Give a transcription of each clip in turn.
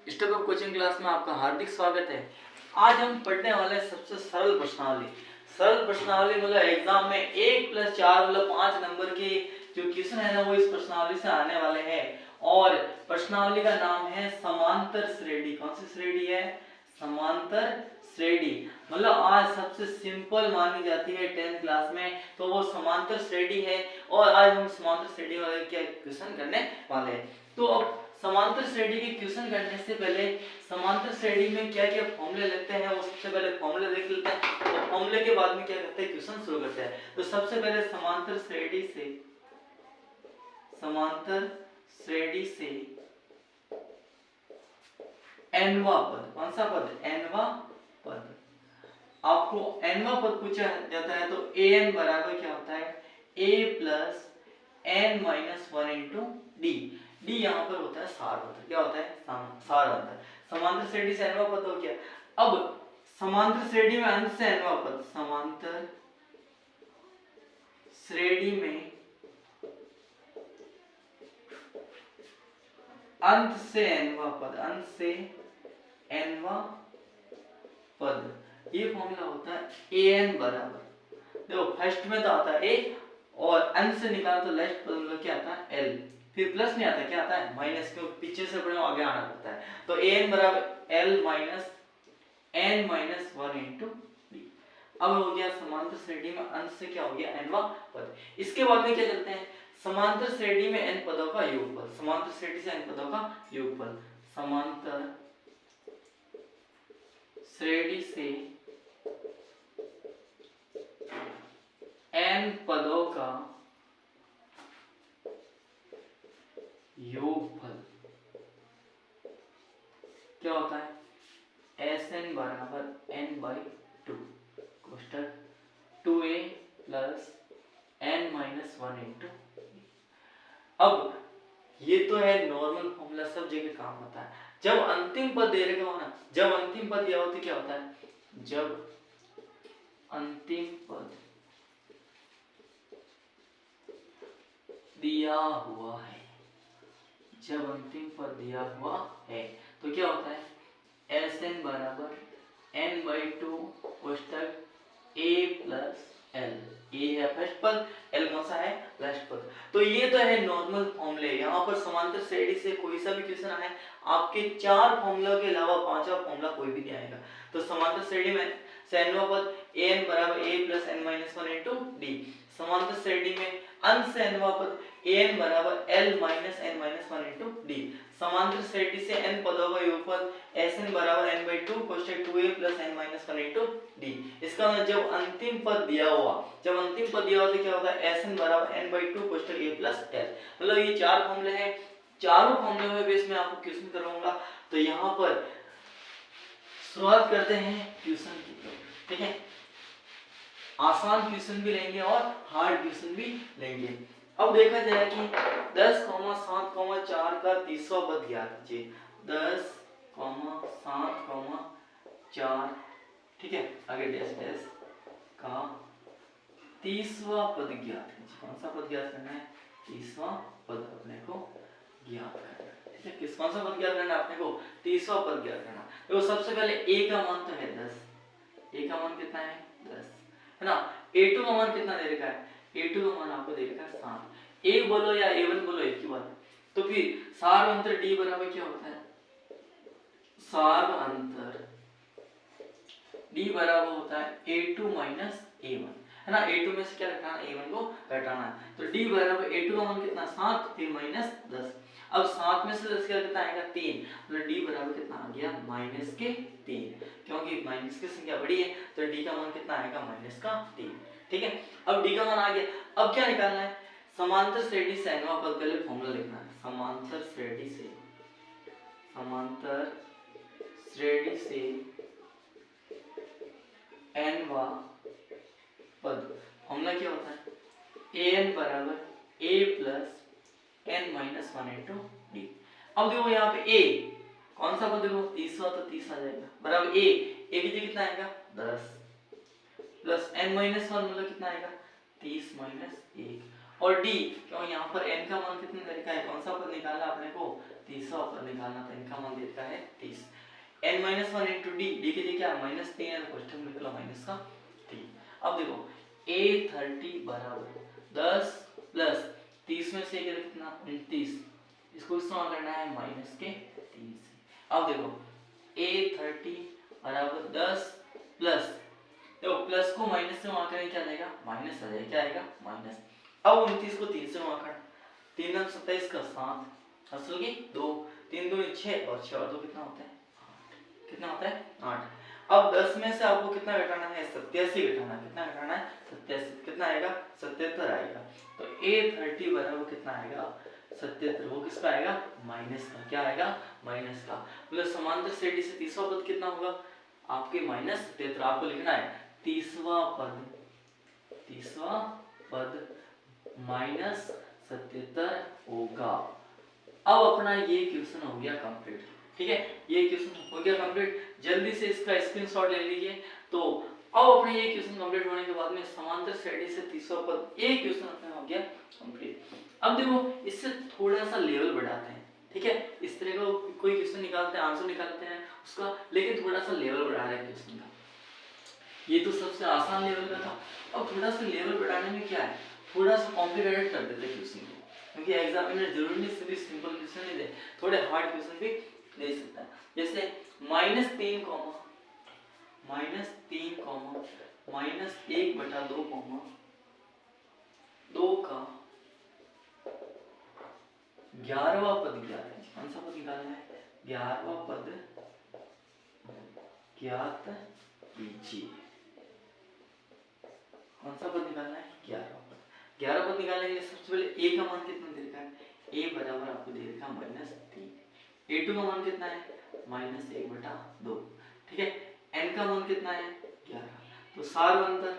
Step coaching class में आपका हार्दिक स्वागत है। आज हम पढ़ने वाले हैं सबसे सरल प्रश्नावली। सरल प्रश्नावली मतलब एग्जाम में 1+4 मतलब 5 नंबर के जो क्वेश्चन है ना वो इस प्रश्नावली से आने वाले हैं। और प्रश्नावली का नाम है समांतर श्रेणी। कौन सी श्रेणी है? समांतर श्रेणी। मतलब आज सबसे सिंपल मानी जाती है 10th क्लास में, तो वो समांतर श्रेणी है। और आज हम समांतर श्रेणी वाले क्या क्वेश्चन करने वाले हैं। तो अब समांतर श्रेणी के क्वेश्चन करने से पहले समांतर श्रेणी में क्या क्या फॉर्मूले लगते हैं वो सबसे पहले फॉर्मूले देख लेते हैं। और फॉर्मूले के बाद में क्या करते हैं, क्वेश्चन शुरू करते हैं। तो सबसे पहले समांतर श्रेणी से nवा पद। कौन सा पद? nवा पद। आपको nवा पद पूछा जाता है तो an बराबर क्या होता है? a plus n minus 1 into D. D यहाँ पर होता है सार अंतर। क्या होता है? सार अंतर। समांतर श्रेणी से nवा पद हो गया। अब समांतर श्रेणी में अंत से nवा पद। समांतर श्रेणी में अंत से nवा पद। अंत से nवा पद। ये फॉर्मूला होता है an बराबर, देखो फर्स्ट में तो आता है a और अंत से निकालो तो लास्ट पद में क्या आता है? l। फिर प्लस नहीं आता, क्या आता है? माइनस, क्यों पीछे से पढ़े आगे आना पड़ता है। तो an बराबर l minus n minus 1 into D. अब हो गया समांतर श्रेणी में अंत से क्या हो गया? nवा पद। इसके बाद में क्या चलते हैं? समांतर श्रेणी में n पदों का योगफल। समांतर श्रेणी से n पदों का योगफल। समांतर श्रेणी से n पदों का योगफल क्या होता है? Sn बराबर n/2 कोष्टक 2a plus n minus 1 into. अब ये तो है नॉर्मल फॉर्मूला, सब जगह काम होता है। जब अंतिम पद दे रखा हो ना, जब अंतिम पद दिया हो तो क्या होता है? जब अंतिम पद दिया हुआ है, जब अंतिम पद दिया हुआ है तो क्या होता है? Sn बराबर n/2 कोष्टक a प्लस l। ए है फर्स्ट पद, l कौन सा है? लास्ट पद। तो ये तो है नॉर्मल फॉर्मूले। यहाँ पर समांतर श्रेणी से कोई सा भी क्वेश्चन आए, आपके 4 फॉर्मूला के अलावा 5वां फॉर्मूला कोई भी नहीं आएगा। तो समांतर श्रेणी में से nवा पद an बराबर a plus n minus 1 into D. समांतर श्रेणी में अंश से nवा पद an बराबर l minus n minus 1 into D. समांतर श्रेणी से n पदों का योगफल Sn बराबर n/2 कोष्टक 2a plus n minus 1 into D. इसका मतलब जब अंतिम पद दिया हुआ, जब अंतिम पद दिया हुआ तो क्या होता है? Sn बराबर n/2 कोष्टक a प्लस l। मतलब ये 4 फॉर्मूले हैं। चारों फॉर्मूले में बेस में आपको क्वेश्चन करवाऊंगा। तो यहाँ पर शुरुआत करते हैं क्वेश्चन की तरफ। ठीक है, आसान क्वेश्चन भी लेंगे और हार्ड क्वेश्चन भी लेंगे। अब देखा जाए कि 10,7,4 का तीसरा पद ज्ञात कीजिए। 10,7,4, ठीक है, आगे डैश डैश का तीसरा पद ज्ञात कीजिए। कौन सा पद ज्ञात करना है? तीसरा पद अपने को ज्ञात करना है। ठीक है, किस कौन सा पद ज्ञात करना है अपने को? तीसरा पद ज्ञात करना। तो सबसे पहले a का मान तो है 10। a का मान कितना है? 10 है ना। a2 का मान कितना दे रखा है? a2 का मान आपको दे रखा है 7। a बोलो या a1 बोलो एक ही बात। तो फिर सार अंतर d बराबर क्या होता है? सार अंतर d बराबर होता है a2 माइनस a1, है ना। a2 में से क्या घटाना? a1 को घटाना है। तो d बराबर a2 का मान कितना? 7, फिर माइनस 10। अब 7 में से 10 कितना आएगा? 3। मतलब d बराबर कितना आ गया? माइनस के 3। क्योंकि माइनस की संख्या बड़ी है तो d का मान कितना आएगा? माइनस का 3। ठीक है, अब d का मान आ गया। अब क्या निकालना है? समांतर श्रेणी से nवा पद, पहले फॉर्मूला लिखना है। समांतर श्रेणी से nवा पद। फॉर्मूला क्या होता है? an बराबर a plus n minus 1 into D. अब देखो यहाँ पे a कौन सा पद? देखो तीसरा, तो 30 आ जाएगा बराबर a की जगह कितना आएगा? 10 प्लस n माइनस 1 मतलब कितना आएगा? 30 माइनस 1। और d, क्यों यहाँ पर n का मान कितने तरीका है? कौन सा पद निकालना आपने को? तीसरा पद निकालना था, इनका मान देता है 30। n-1 इंटू डी, डी के लिए क्या -3 और कोष्ठक में निकला -3। अब देखो a30 बराबर 10 प्लस 30 में से कितना 29, इसको इस्तेमाल करना है -3 से। अब देखो a30 बराबर 10 प्लस, देखो प्लस को माइनस से वहां करें क्या आ जाएगा माइनस आ जाएगा, क्या आएगा माइनस। अब 29 को 3 से वहां कर, 3 9 27 का 7 असल की 2, 3 2 6 और 6 और 2 कितना होता है 8, कितना होता है 8। अब 10 में से आपको कितना घटाना है 87 घटाना है, कितना घटाना है 87, कितना आएगा 77 आएगा। तो a30 बराबर कितना आएगा 77, वो किसका आएगा माइनस का, क्या आएगा माइनस का। मतलब समांतर श्रेणी से तीसरा पद कितना होगा आपके -77, आपको लिखना है तीसरा पद -77 होगा। अब अपना ये क्वेश्चन हो गया कंप्लीट, ठीक है, ये क्वेश्चन हो गया कंप्लीट। जल्दी से इसका स्क्रीनशॉट ले लीजिए। तो अब अपने ये क्वेश्चन कंप्लीट होने के बाद में समांतर श्रेणी से तीसरा पद, ये क्वेश्चन अपना हो गया कंप्लीट। अब देखो इससे थोड़ा सा लेवल बढ़ाते हैं, ठीक है, इस तरह का कोई क्वेश्चन निकालते हैं, आंसर निकालते हैं उसका, लेकिन थोड़ा सा लेवल बढ़ा रहे हैं क्वेश्चन का। ये तो सबसे आसान लेवल का था, अब थोड़ा सा लेवल बढ़ाने में क्या है, थोड़ा सा कॉम्प्लिकेटेड कर देते हैं क्वेश्चन को, क्योंकि एग्जामिनर जरूरी नहीं सिर्फ सिंपल क्वेश्चन नहीं दे, थोड़े हार्ड क्वेश्चन भी दे सकता है। जैसे -3 -1/2 2 का 11वां पद ज्ञात है। कौन सा पद निकालना है 11वां पद ज्ञात कीजिए। कौन सा पद निकालना है 11वां पद। 11 पद निकालने के लिए सबसे पहले a का मान कितना दे रखा है, a बराबर आपको दे रखा है -3, a2 का मान कितना है -1/2, ठीक है, n का मान कितना है 11। तो सार अंतर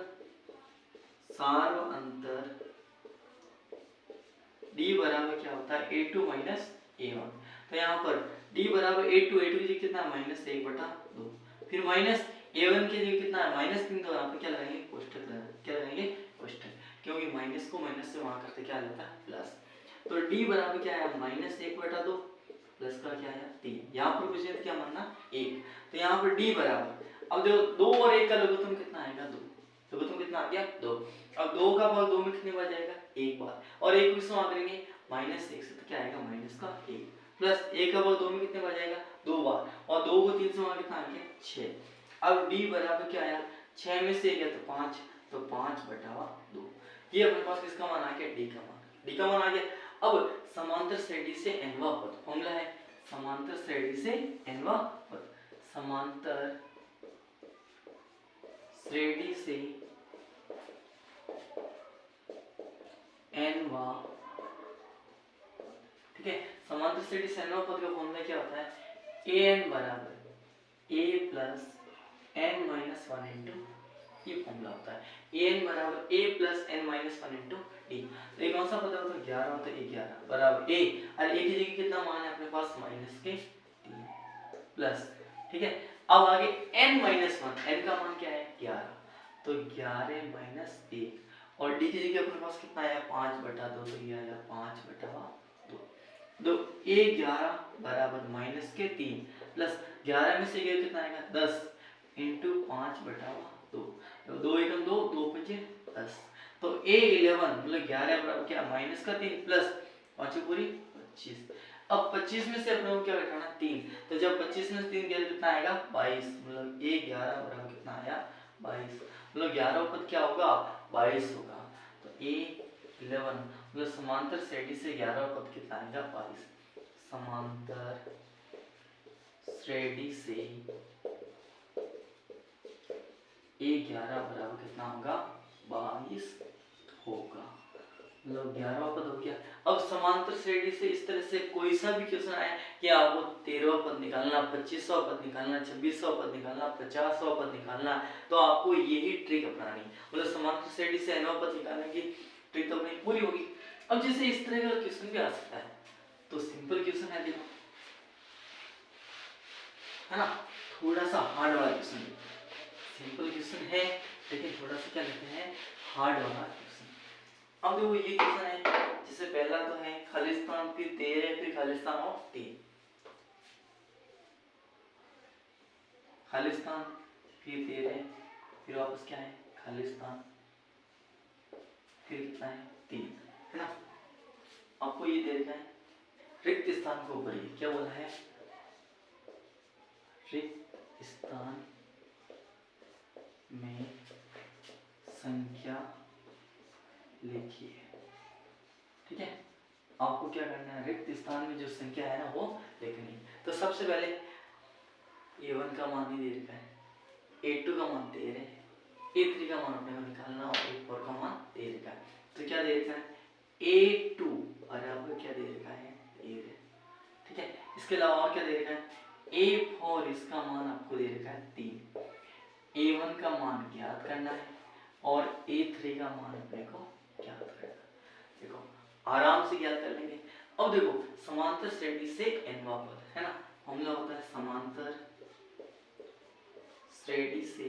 d बराबर क्या होता है a2 -a1। तो यहाँ पर d बराबर a2 की जगह कितना है -1/2, फिर -a1 की जगह कितना है -3, तो यहाँ पर क्या लगाएंगे कोष्ठक लगाएंगे, क्या लगाएंगे कोष्ठक, क्योंकि माइनस को माइनस से वहां करते क्या आता है प्लस। तो d बराबर क्या है -1/2 प्लस का क्या है 3, यहाँ पर कुछ क्या मानना 1, तो यहाँ पर d बराबर, अब देखो 2 और 1 का लघुत्तम कितना आएगा 2, लघुत्तम कितना आ गया 2। अब 2 का भाग 2 में कितनी बार जाएगा एक बार, और 1 को इसमें करेंगे -1 से, तो क्या आएगा -1 प्लस 1 का भाग 2 में कितने बार जाएगा 2 बार, और 2 को 3 से वहां कितना आ गया 6। अब d बराबर क्या आया 6 में से गया तो 5, तो 5/2, ये अपने पास किसका मान आ गया d का मान आ गया। अब समांतर श्रेणी से nवां पद, फॉर्मूला है समांतर श्रेणी से nवां पद, समांतर श्रेणी से nवां, ठीक है, समांतर श्रेणी से nवां पद का फॉर्मूला क्या होता है an बराबर a प्लस n-1 इंटू, ये फॉर्मूला होता है an बराबर a plus n-1 into d। तो ये कौन सा पद होता है 11 होता है, 11 बराबर a, और a की जगह कितना मान है अपने पास -3 प्लस, ठीक है। अब आगे n-1, n का मान क्या है 11, तो 11 - 1, और d की जगह अपने पास कितना आया 5/2, तो ये आया 5/2। तो a11 बराबर -3 प्लस 11 में से ये कितना आएगा 10 इंटू 5/2, तो 2 एकम 2, 2 5 10, तो a11 मतलब 11 बराबर क्या -3 प्लस 5 पूरी 25। अब 25 में से अपने को क्या घटाना 3, तो जब 25 में से 3 गया कितना आएगा 22, मतलब a11 बराबर कितना आया 22, मतलब 11 पद क्या होगा 22 होगा। तो a11 मतलब समांतर श्रेणी से 11 पद कितना आएगा 22, समांतर श्रेणी से a11 बराबर कितना होगा 22 होगा, मतलब 11वां पद हो गया। अब समांतर श्रेणी से इस तरह से कोई सा भी क्वेश्चन आए कि आपको 13वां पद निकालना, 25वां पद निकालना, 26वां पद निकालना, 50वां पद निकालना, तो आपको यही ट्रिक अपनानी, मतलब समांतर श्रेणी से nवां पद निकालने की ट्रिक तो अपनी पूरी होगी। अब जैसे इस तरह का क्वेश्चन भी आ सकता है, तो सिंपल क्वेश्चन है देखो, है ना, थोड़ा सा हार्ड वाला क्वेश्चन, सिंपल क्वेश्चन है लेकिन थोड़ा सा क्या लेते हैं हार्ड वाला क्वेश्चन। अब देखो ये क्वेश्चन है जैसे पहला तो है खालिस्तान, फिर 13, फिर खालिस्तान और 3, खालिस्तान फिर 13, फिर वापस क्या है खालिस्तान, फिर कितना है 3, है ना। आपको ये दे रखा है रिक्त स्थान को ऊपर, क्या बोला है रिक्त स्थान में संख्या लिखिए। ठीक है, आपको क्या करना है, रिक्त स्थान में जो संख्या है ना वो लिखनी। तो सबसे पहले a1 का मान ही दे रखा है, a2 का मान 13, a3 का मान अपने को निकालना और a4 का मान दे रखा है। तो क्या दे रखा है a2 बराबर क्या दे रखा है 13। ठीक है, इसके अलावा और क्या दे रखा है a4, इसका मान आपको दे रखा है 3, a1 का मान ज्ञात करना है और a3 का मान अपने को ज्ञात करना है। देखो आराम से ज्ञात कर लेंगे। अब देखो समांतर श्रेणी से nवां पद, है ना, फॉर्मूला होता है समांतर श्रेणी से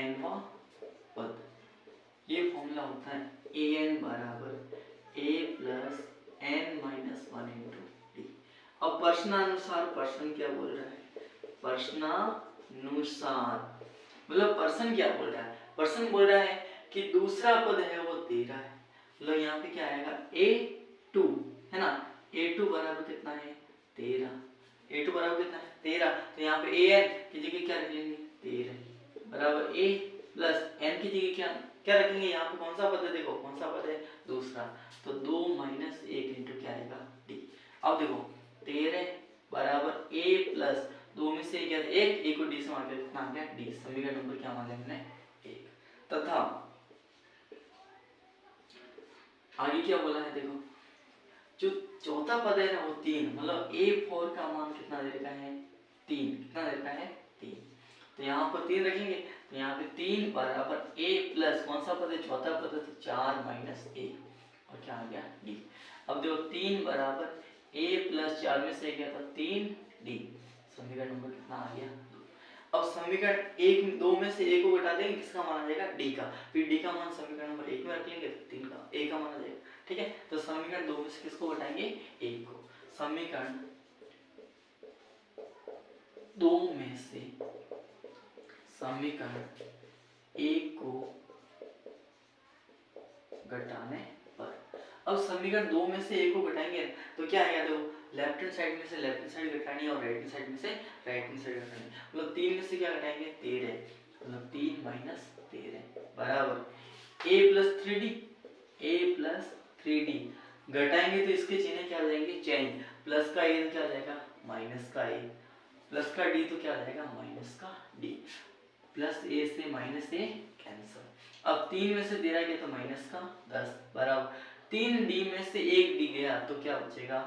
nवां पद, ये फॉर्मूला होता है an बराबर a plus n minus 1 into D. अब प्रश्नानुसार, प्रश्न क्या बोल रहा है, प्रश्नानुसार मतलब पर्सन क्या बोल रहा है, पर्सन बोल रहा है कि दूसरा पद है वो 13 है, मतलब यहाँ पे क्या आएगा a2, है ना, a2 बराबर कितना है 13, a2 बराबर कितना है 13, तो यहाँ पे an की जगह क्या रखेंगे 13 बराबर a प्लस n की जगह क्या क्या रखेंगे, यहाँ पे कौन सा पद है, देखो कौन सा पद है दूसरा, तो 2 माइनस 1 इंटू क्या आएगा d। अब देखो 13 बराबर a प्लस 2 में से क्या 1 को d से मार के कितना आ गया d, समीकरण नंबर क्या मान लिया हमने 1। तथा आगे क्या बोला है, देखो जो चौथा पद है ना वो 3, मतलब a4 का मान कितना दे रखा है 3, कितना दे रखा है 3, तो यहाँ पर 3 रखेंगे, तो यहाँ पे 3 बराबर a प्लस कौन सा पद है चौथा पद है, तो 4 माइनस a और क्या आ गया d। अब देखो 3 बराबर a प्लस 4 में से क्या था 3d, समीकरण नंबर कितना आ गया 2। अब समीकरण 1 2 में से a को घटा देंगे, किसका मान आ जाएगा d का, फिर d का मान समीकरण नंबर 1 में रख लेंगे तो 3 का a का मान आ जाएगा। ठीक है, तो समीकरण 2 में से किसको घटाएंगे 1 को, समीकरण 2 में से समीकरण 1 को घटाने पर, अब समीकरण 2 में से 1 को घटाएंगे तो क्या आएगा, देखो लेफ्ट हैंड साइड में से लेफ्ट हैंड साइड घटानी है और राइट हैंड साइड में से राइट हैंड साइड घटानी है, मतलब 3 में से क्या घटाएंगे 13, मतलब 3 माइनस 13 बराबर a plus 3d, a plus 3d घटाएंगे तो इसके चिन्ह क्या हो जाएंगे चेंज, प्लस का a क्या हो जाएगा माइनस का a, प्लस का d तो क्या हो जाएगा माइनस का d, प्लस a से माइनस a कैंसिल। अब 3 में से 13 गया तो माइनस का 10 बराबर 3d में से 1d गया तो क्या बचेगा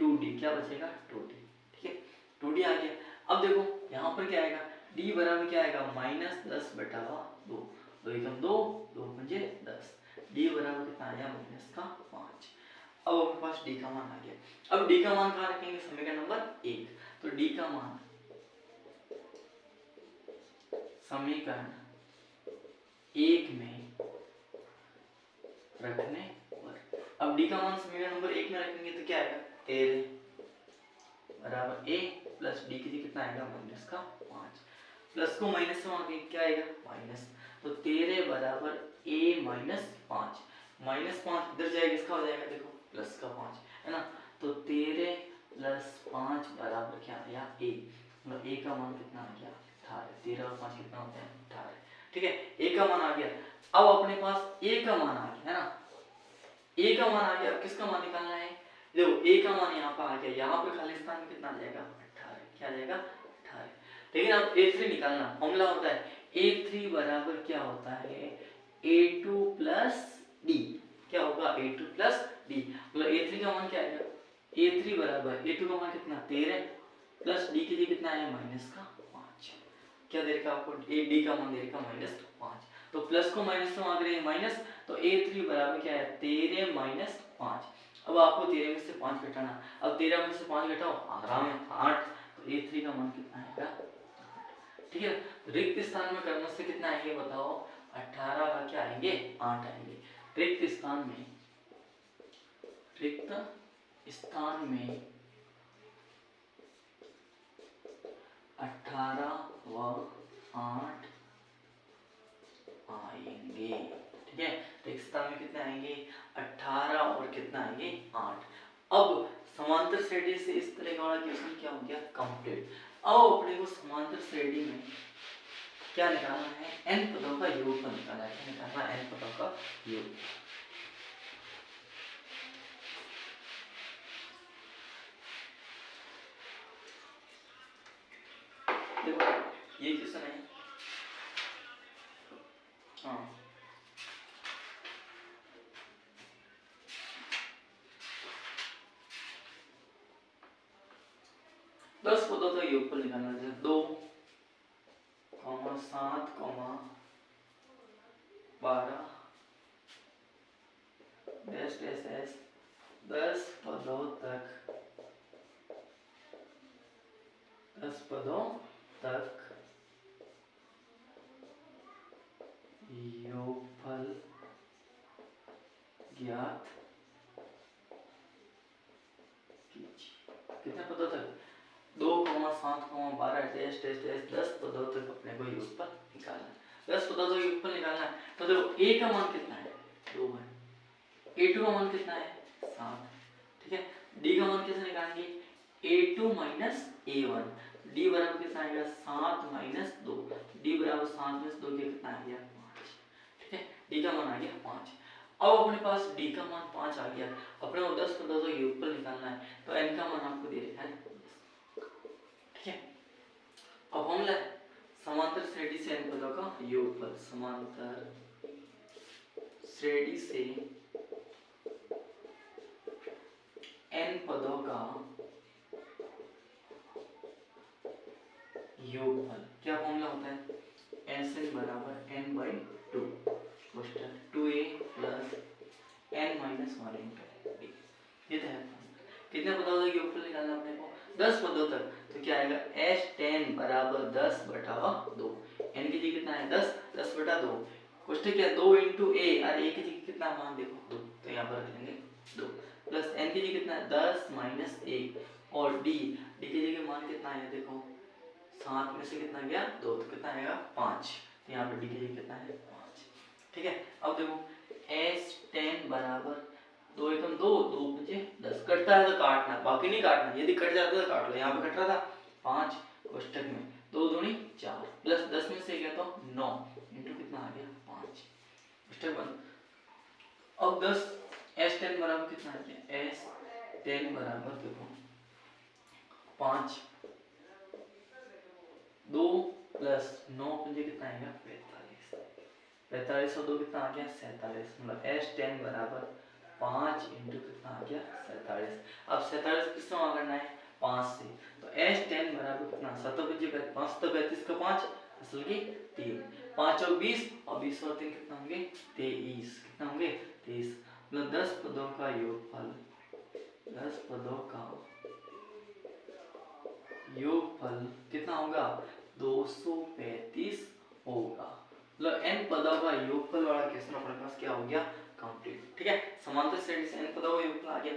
2d, क्या बचेगा 2d। ठीक है, 2d आ गया। अब देखो यहाँ पर क्या आएगा d बराबर क्या आएगा माइनस 10 बटा 2, 2 एकम 2, 2 पंजे 10, d बराबर कितना आया माइनस का 5। अब अपने पास d का मान आ गया। अब d का मान कहाँ रखेंगे समीकरण नंबर 1, तो d का मान समीकरण 1 में रखने पर, अब d का मान समीकरण नंबर 1 में रखेंगे तो क्या आएगा 13 बराबर a प्लस d की जगह कितना आएगा माइनस का 5, प्लस को माइनस से मार क्या आएगा माइनस, तो 13 बराबर a माइनस 5, माइनस 5 इधर जाएगा इसका हो जाएगा देखो प्लस का 5, है ना, तो 13 प्लस 5 बराबर क्या आया a, मतलब a का मान कितना आ गया 18, 13 और 5 कितना होता है 18। ठीक है, a का मान आ गया। अब अपने पास a का मान आ गया, है ना, a का मान आ गया। अब किसका मान निकालना है, देखो a का मान यहाँ पर आ गया, यहाँ पर खालिस्तान में कितना आ जाएगा 18, क्या आ जाएगा 18। लेकिन अब a3 निकालना, फॉर्मूला होता है a3 बराबर क्या होता है a2 प्लस d, क्या होगा a2 प्लस d, मतलब a3 का मान क्या आएगा a3 बराबर a2 का मान कितना 13 प्लस d की जगह कितना आया माइनस का 5, क्या दे रखा आपको d का मान दे रखा माइनस 5, तो प्लस को माइनस से मांग रहे हैं माइनस, तो a3 बराबर क्या है 13 माइनस 5। अब आपको 13 में से 5 घटाना, अब 13 में से 5 घटाओ आराम है 8, तो a3 का मान कितना आएगा। ठीक है, रिक्त स्थान में क्रमश से कितना आएगा बताओ 18 का क्या आएंगे 8 आएंगे। रिक्त स्थान में 18 व 8 आएंगे। ठीक है, रिक्त स्थान में कितने आएंगे 18 और कितना आएंगे 8। अब समांतर श्रेणी से इस तरह का वाला क्वेश्चन क्या हो गया कंप्लीट। अब अपने को समांतर श्रेणी में क्या निकालना है n पदों का योगफल निकालना है। क्या निकालना है n पदों का योग। देखो ये क्वेश्चन है हाँ 10 पदों का योगफल निकालना है 2, 7, 12 डैश डैश डैश 10 पदों तक योगफल ज्ञात कीजिए। कितने पदों तक 2, 7, 12 डैश डैश डैश 10 पदों तक अपने को योगफल निकालना है। 10 पदों तक योगफल निकालना है तो देखो a का मान कितना है 2 है, a2 का मान कितना है 7। ठीक है, d का मान कैसे निकालेंगे a2 माइनस a1। d बराबर कितना आएगा 7 माइनस 2। d बराबर 7 माइनस 2 कितना आ गया 5। ठीक है, d का मान आ गया 5। अब अपने पास d का मान 5 आ गया, अपने को 10 पदों का योगफल निकालना है तो n का मान आपको दे रखा है। ठीक है, अब हम ले समांतर श्रेणी से n पदों का योगफल। समांतर श्रेणी से n पदों का योगफल क्या फॉर्मूला होता है Sn बराबर n/2 कोष्टक 2a plus n minus 1 into d। ये तो है कितने पदों तक योगफल निकालना अपने को 10 पदों तक तो क्या आएगा S10 बराबर 10 बटा 2। n की जगह कितना है 10, 10 बटा 2 कोष्टक क्या 2 इंटू a और a की जगह कितना मान देखो 2 तो यहाँ पर रख लेंगे 2 प्लस n की जगह कितना है 10 माइनस 1 और d की जगह मान कितना है देखो 7 में से कितना गया 2 तो कितना आएगा 5। तो यहाँ पर डी की जगह कितना है 5। ठीक है, अब देखो S10 बराबर 2 एकम 2, 2 पंजे 10 कटता है तो काटना, बाकी नहीं काटना, यदि कट जाता तो काट लो। यहाँ पे कट रहा था 5 कोष्टक में 2 दूनी 4 प्लस 10 में से गया तो 9 इंटू कितना आ गया 5 कोष्टक बंद। अब 10 S10 बराबर कितना आ गया S10 बराबर देखो 5 2 प्लस 9 पंजे कितना आएगा 45। 45 और 2 कितना आ गया 47। मतलब S10 बराबर 5 इंटू कितना आ गया 47। अब 47 किस में करना है 5 से तो S10 बराबर कितना 7 पंजे 5 तो 35 का 5 असल की 3 5 और 20 और 20 और 3 कितना होंगे 23। कितना होंगे 23। मतलब 10 पदों का योगफल 10 पदों का योगफल कितना होगा 235 होगा। मतलब n पदों का योगफल वाला क्वेश्चन अपने पास क्या हो गया कंप्लीट। ठीक है, समांतर श्रेणी से n पदों का योगफल आ गया।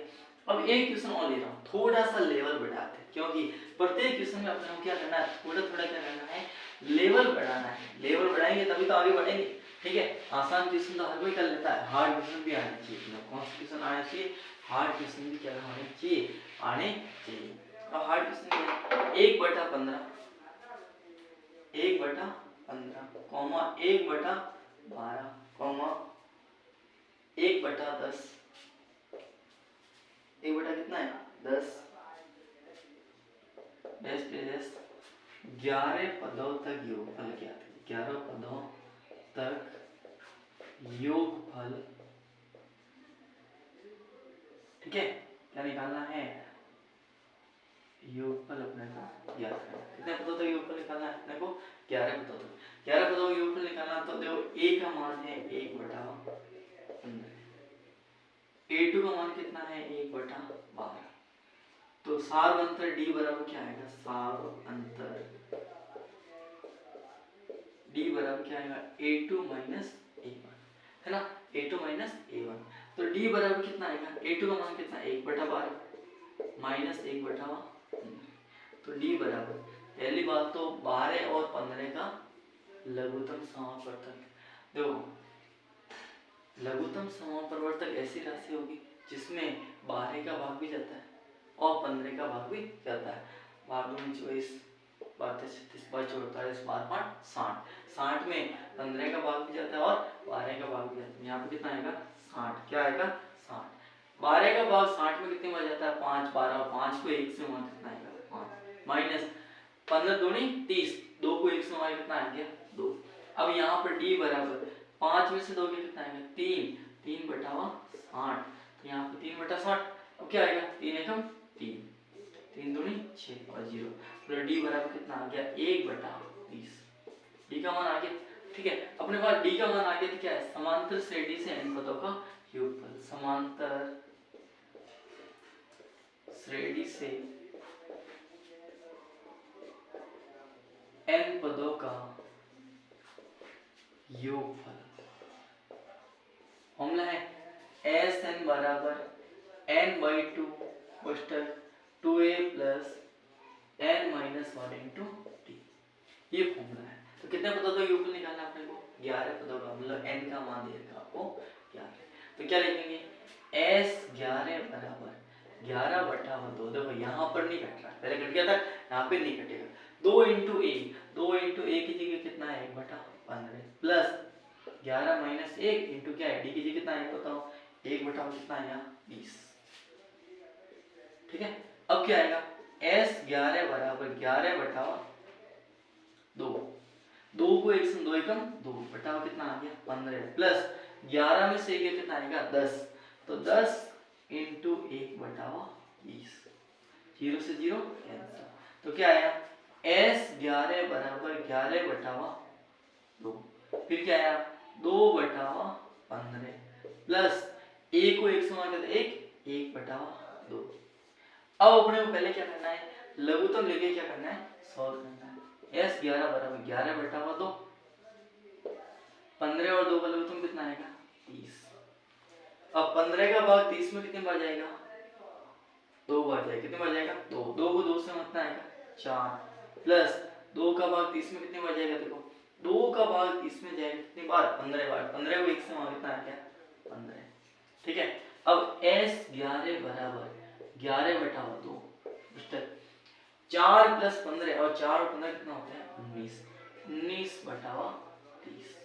अब एक क्वेश्चन और ले रहा हूँ, थोड़ा सा लेवल बढ़ाते हैं क्योंकि प्रत्येक क्वेश्चन में अपने को क्या करना है थोड़ा थोड़ा क्या करना है लेवल बढ़ाना है। लेवल बढ़ाएंगे तभी तो आगे बढ़ेंगे। ठीक है, आसान क्वेश्चन तो हर कोई कर लेता है, हार्ड क्वेश्चन भी आने चाहिए। कौन सा क्वेश्चन आना चाहिए हार्ड क्वेश्चन भी क्या होने चाहिए आने चाहिए। अब हार्ड क्वेश्चन 1/15 कॉमा 1/12 कॉमा 1/10 1 कितना है 10 डैश डैश 11 पदों तक योगफल क्या था 11 पदों तक योगफल। ठीक है, क्या निकालना है योगफल अपने को याद करना। कितने पदों तक योगफल निकालना है अपने को 11 पदों तक। 11 पदों का योगफल निकालना तो देखो a का मान है 1/15 a2 का मान कितना है 1/12 तो सार अंतर d बराबर क्या आएगा सार अंतर डी बराबर क्या आएगा a2 माइनस a1, है ना, a2 माइनस a1। तो डी बराबर कितना आएगा, a2 का मान कितना 1/12 माइनस 1/15। तो डी बराबर पहली बात तो 12 और 15 का लघुत्तम समापवर्तक। देखो लघुत्तम समापवर्तक ऐसी राशि होगी जिसमें 12 का भाग भी जाता है और 15 का भाग भी जाता है। 12×24 32 48 12 60, 60 में 15 का भाग भी जाता है और 12 का भाग भी जाता है। यहाँ पे कितना आएगा 60, क्या आएगा 60। 12 का भाग 60 में कितने बार जाता है 5, 12 और 5 को 1 से मार कितना आएगा 5 माइनस 15 दूनी 30, 2 को 1 से मार कितना आ गया 2। अब यहाँ पर डी बराबर 5 में से 2 कितना आएगा 3, 3/60, तो यहाँ पे 3/60। अब क्या आएगा 3 एकम 3, 3 दूनी 6 और 0, तो डी बराबर कितना आ गया 1/20। डी का मान आ गया, ठीक है। अपने पास डी का मान आ गया तो क्या है समांतर श्रेणी से n पदों का योगफल, समांतर श्रेणी से n पदों का योगफल। फॉर्मूला है Sn बराबर n/2 कोष्टक 2a plus n minus 1 into T, ये फॉर्मूला है। तो कितने पदों का योगफल निकालना अपने को 11 पदों का, मतलब n का मान दे रखा आपको 11। तो क्या लिखेंगे S11 बराबर 11/2। देखो यहाँ पर नहीं कट रहा, पहले कट गया था, यहाँ पे नहीं कटेगा। 2 इंटू ए, 2 इंटू ए की जगह कितना है 1/15 प्लस 11 माइनस 1 इंटू क्या है डी की जगह कितना है बताओ 1/, कितना आएगा 20, ठीक है। अब क्या आएगा S11 बराबर 11/2, 2 को 1 से 2 एकम 2 बटा कितना आ गया 15 प्लस 11 में से 1 कितना आएगा 10, तो 10 इंटू 1/20, 0 से 0 कैंसिल। तो क्या आया S11 बराबर 11/2, फिर क्या आया 2/15 प्लस 1 को 1 से मार देते 1/2। अब अपने को पहले क्या करना है लघुत्तम लेके क्या करना है सॉल्व करना है। S11 बराबर 11/2, 15 और 2 का लघुत्तम कितना आएगा 30। अब 15 का भाग 30 में कितने बार जाएगा 2 बार जाएगा, कितने बार जाएगा 2, 2 को 2 से कितना आएगा 4 प्लस 2 का भाग 30 में कितने बार जाएगा, देखो 2 का भाग 30 में जाएगा कितनी बार 15 बार, 15 को 1 से भाग कितना आ गया 15, ठीक है। अब S11 बराबर 11/2 पुस्तक 4 प्लस 15 और 4 और 15 कितना होता है 19, 19/30,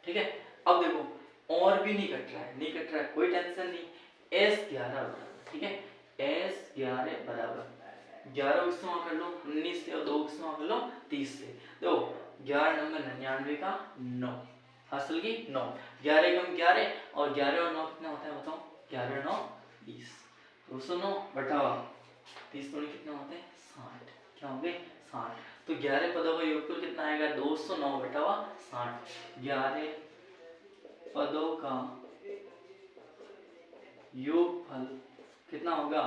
ठीक है। अब देखो और भी नहीं कट रहा है, नहीं कट रहा है कोई टेंशन नहीं। S11 बराबर, ठीक है, S11 बराबर 11 को इस्तेमाल कर लो 19 से और 2 को इस्तेमाल कर लो 30 से। देखो 11 नंबर 99 का 9 हासिल की 9, 11 कम 11 और 11 और 9 कितना होता है बताओ 11 9 20, 209 बटा 30 दोनों कितना होते हैं 60, क्या होंगे 60। तो 11 पदों का योगफल कितना आएगा 209 बटा 60, 11 पदों का योगफल कितना होगा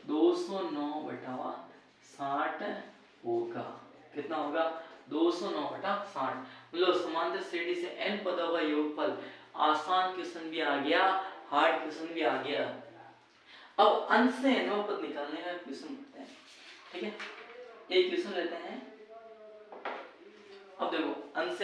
209 बटा 60 होगा, कितना होगा 209 बटा 60। मतलब समांतर श्रेणी से n पदों का योगफल। आसान क्वेश्चन भी आ गया, हार्ड क्वेश्चन भी आ गया। अब अंश से nवां पद निकालने का क्वेश्चन करते हैं, ठीक है। एक क्वेश्चन लेते हैं। अब देखो अंश